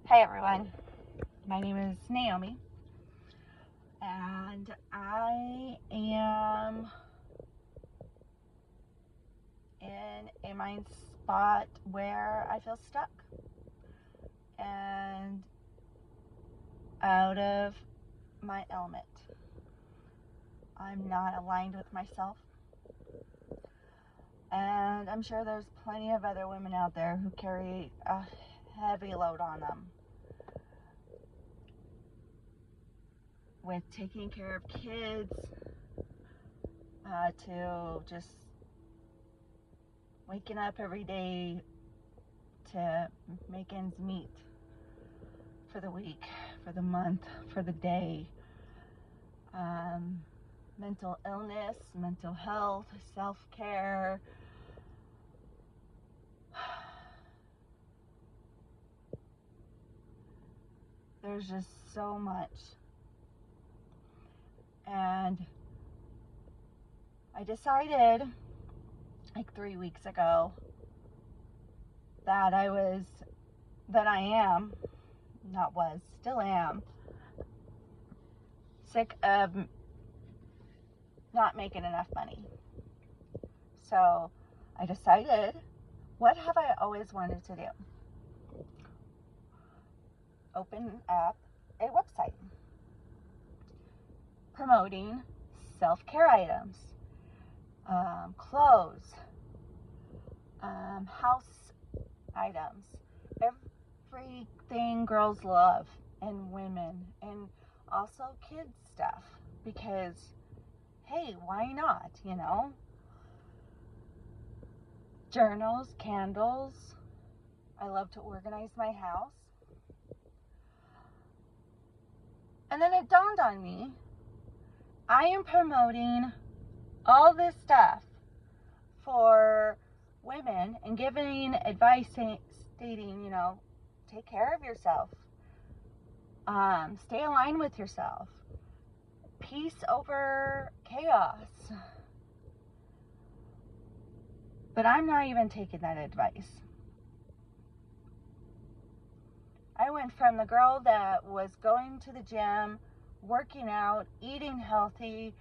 Hi everyone, my name is Naomi, and I am in a mind spot where I feel stuck and out of my element. I'm not aligned with myself, and I'm sure there's plenty of other women out there who carry a heavy load on them with taking care of kids, to just waking up every day to make ends meet for the week, for the month, for the day. Mental illness, mental health, self-care. There's just so much. And I decided like 3 weeks ago that still am sick of not making enough money. So I decided, what have I always wanted to do? Open up a website promoting self-care items, clothes, house items, everything girls love, and women, and also kids stuff, because hey, why not, journals, candles. I love to organize my house. And then it dawned on me, I am promoting all this stuff for women and giving advice stating, take care of yourself. Stay aligned with yourself. Peace over chaos. But I'm not even taking that advice. I went from the girl that was going to the gym, working out, eating healthy,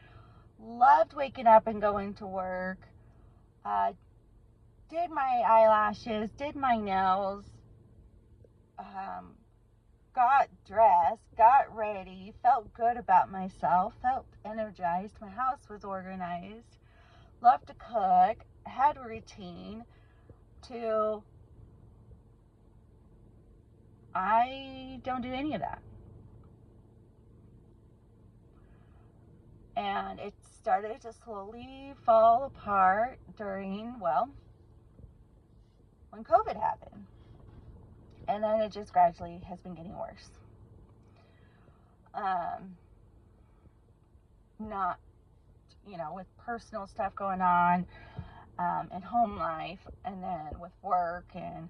loved waking up and going to work, did my eyelashes, did my nails, got dressed, got ready, felt good about myself, felt energized, my house was organized, loved to cook, had a routine, to I don't do any of that. And it started to slowly fall apart when COVID happened. And then it just gradually has been getting worse. Not, with personal stuff going on, and home life, and then with work, and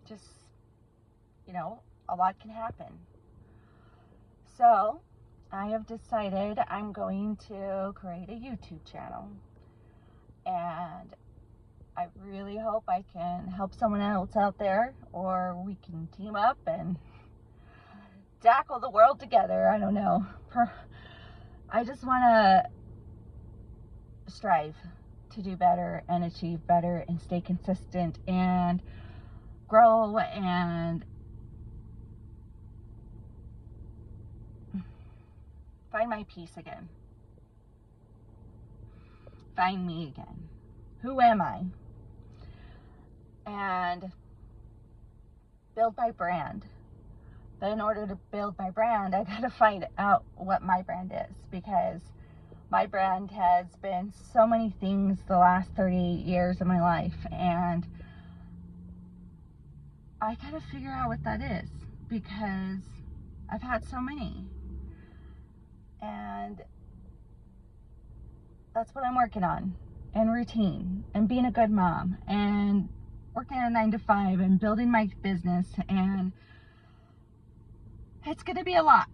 just, a lot can happen. So I have decided I'm going to create a YouTube channel, and I really hope I can help someone else out there, or we can team up and tackle the world together. I don't know. I just want to strive to do better and achieve better and stay consistent and grow and find my peace again. Find me again. Who am I? And build my brand. But in order to build my brand, I gotta find out what my brand is, because my brand has been so many things the last 38 years of my life, and I gotta figure out what that is, because I've had so many. And that's what I'm working on. And routine, and being a good mom, and working a 9-to-5, and building my business, and it's gonna be a lot.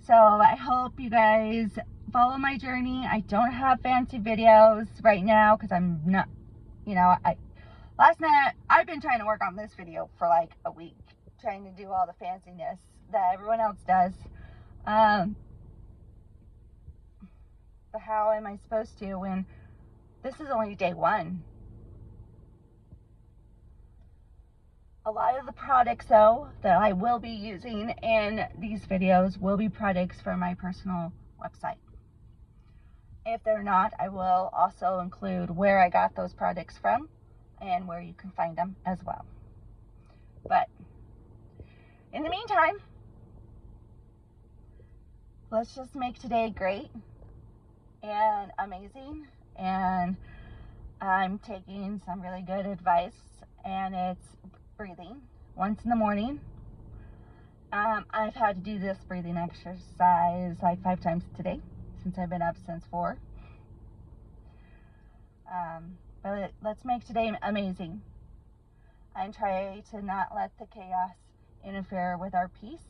So I hope you guys follow my journey. I don't have fancy videos right now because I'm not, a Last night, I've been trying to work on this video for like a week, trying to do all the fanciness that everyone else does. But how am I supposed to when this is only day one? A lot of the products, though, that I will be using in these videos will be products from my personal website. If they're not, I will also include where I got those products from and where you can find them as well. But in the meantime, let's just make today great and amazing. And I'm taking some really good advice, and it's breathing once in the morning. I've had to do this breathing exercise like 5 times today since I've been up since 4. But let's make today amazing and try to not let the chaos interfere with our peace.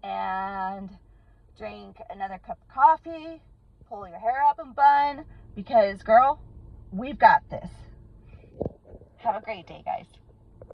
And drink another cup of coffee, pull your hair up in bun, because girl, we've got this. Have a great day, guys.